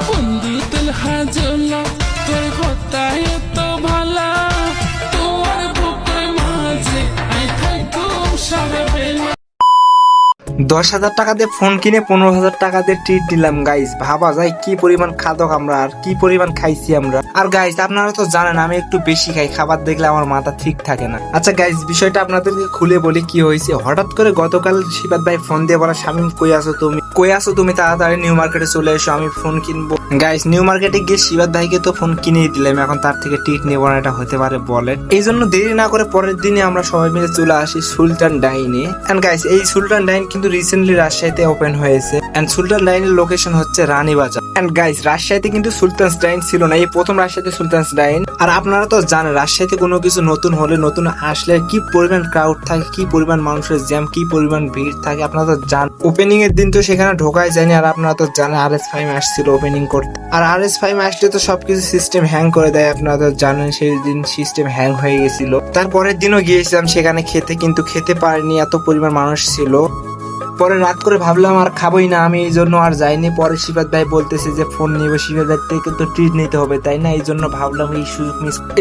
বন্ধুতুল হাজলা তোর কথা এত ভালা তোর বুকের মাঝে আই থাকো সারা বেলা। 10,000 টাকা দিয়ে ফোন কিনে 15,000 টাকা দিয়ে ট্রিট দিলাম গাইস। ভাবা যায় কি পরিমাণ খাদক আমরা আর কি পরিমাণ খাইছি আমরা। আর গাইস আপনারা তো জানেন আমি একটু বেশি খাই, খাবার দেখলে আমার মাথা ঠিক থাকে না। আচ্ছা গাইস বিষয়টা আপনাদেরকে খুলে বলি কি হয়েছে। হঠাৎ করে গতকাল শিবাত ভাই ফোন দিয়ে বলা, শামিম কই আছো তুমি তাড়াতাড়ি নিউ মার্কেটে চলে এসো, আমি ফোন কিনবো। গাইস নিউ মার্কেটে গিয়ে শিবাত ভাইকে তো ফোন কিনেই দিলাম, এখন তার থেকে ট্রিট নেবো না, এটা হতে পারে বলেন। এই জন্য দেরি না করে পরের দিনে আমরা সবাই মিলে চলে আসি সুলতান ডাইনে। এন্ড গাইস এই সুলতান ডাইন কিন্তু রিসেন্টলি রাজশাহীতে ওপেন হয়েছে। এন্ড সুলতান ডাইনের লোকেশন হচ্ছে রানীবাজার। এন্ড গাইস রাজশাহীতে কিন্তু সুলতানস ডাইন ছিল না, এই প্রথম রাজশাহীতে সুলতানস ডাইন। আর আপনারা তো জানেন রাজশাহীতে কোনো কিছু নতুন হলে, নতুন আসলে কি পরিমাণ ক্রাউড থাকে, কি পরিমাণ মানুষের জ্যাম, কি পরিমাণ ভিড় থাকে আপনারা তো জানেন। ওপেনিং এর দিন তো সেখানে ঢোকাই যায়নি। আর আপনারা তো জানেন RS5 আসছিল ওপেনিং করতে, আর RS5 আসলে তো সবকিছু সিস্টেম হ্যাং করে দেয়। আপনারা তো জানেন সেই দিন সিস্টেম হ্যাং হয়ে গেছিল। তারপরের দিনও গিয়েছিলাম সেখানে খেতে, কিন্তু খেতে পারিনি, এত পরিমাণ মানুষ ছিল। পরে রাত করে ভাবলাম আর খাবোই না আমি, এই জন্য আর যাইনি। পরে শিবাত ভাই বলতেছে যে ফোন নিব, শিবাত ভাই থেকে তো ট্রিট নিতে হবে তাই না, এই জন্য ভাবলাম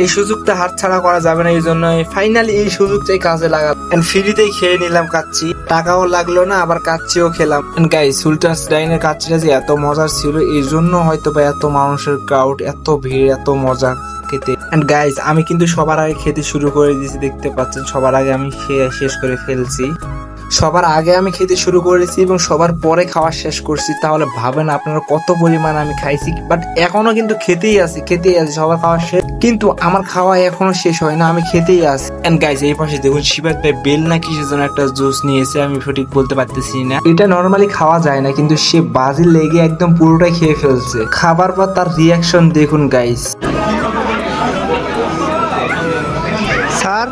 এই সুযোগটা হাতছাড়া করা যাবে না, এই জন্য ফাইনালি এই সুযোগটাই কাজে লাগালাম। ফ্রিতেই খেয়ে নিলাম কাচ্চি, টাকাও লাগলো না, আবার কাচ্চিও খেলাম। গাইস সুলতানস ডাইনের কাচ্চিটা যে এত মজার ছিল, এই জন্য হয়তো বা এত মানুষের ক্রাউড, এত ভিড়, এত মজা খেতে। এন্ড গাইস আমি কিন্তু সবার আগে খেতে শুরু করে দিয়েছি, দেখতে পাচ্ছেন সবার আগে আমি শেষ করে ফেলছি। সবার আগে আমি খেতে শুরু করেছি এবং সবার পরে খাওয়া শেষ করছি। তাহলে ভাবেন আপনারা কত পরিমাণ আমি খাইছি। বাট এখনো কিন্তু খেতেই আছি সবার খাওয়া শেষ, কিন্তু আমার খাওয়া এখনো শেষ হয় না, আমি খেতেই আছি। এন্ড গাইস এই পাশে দেখুন শিবাত ভাই বেল না কিসের জন্য একটা জুস নিয়েছে, আমি সঠিক বলতে পারতেছি না। এটা নর্মালি খাওয়া যায় না, কিন্তু সে বাজি লেগে একদম পুরোটাই খেয়ে ফেলছে। খাবার পর তার রিয়াকশন দেখুন গাইস। স্যার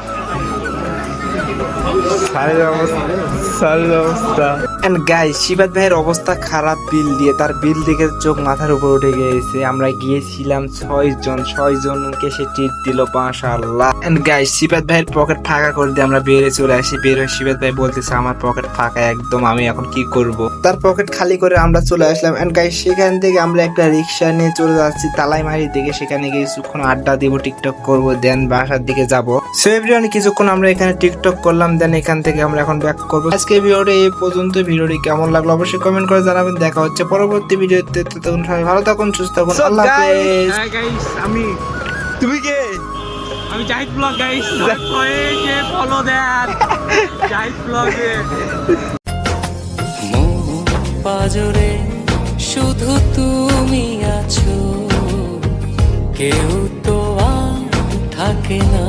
শিবাত ভাইয়ের অবস্থা খারাপ বিল দিয়ে, তার বিল দেখে চোখ মাথার উপর উঠে গিয়েছে। আমরা গিয়েছিলাম 6 জনকে সে ট্রিট দিল মাশাআল্লাহ। এন্ড গাইস শিবাত ভাইয়ের পকেট ফাঁকা করে দিয়ে আমরা বেরিয়ে চলে আসি। বের হয়ে শিবাত ভাই বলতেছে আমার পকেট ফাঁকা একদম, আমি এখন কি করব। তার পকেট খালি করে আমরা চলে আসলাম। এন্ড গাইস সেখান থেকে আমরা একটা রিক্সা নিয়ে চলে যাচ্ছি তালাইমারির দিকে। সেখানে গিয়ে কিছুক্ষণ আড্ডা দিব, টিকটক করব, দেন বাসার দিকে যাবো। সো এভরিওয়ান কিছুক্ষণ আমরা এখানে টিকটক করলাম, দেন এখান থেকে আমরা এখন ব্যাক করবো। আজকে ভিডিওটা এই পর্যন্ত। ভিডিওটি কেমন লাগলো অবশ্যই কমেন্ট করে জানাবেন। দেখা হচ্ছে পরবর্তী ভিডিওতে, ততক্ষণ সবাই ভালো থাকুন, সুস্থ থাকুন, আল্লাহ হাফেজ। গাইস তুমি কে? আমি জাহিদ ব্লগ গাইস, যে ফলো দেন জাহিদ ব্লগে। মন পাজরে শুধু তুমি আছো, কেউ তো আর থাকে না।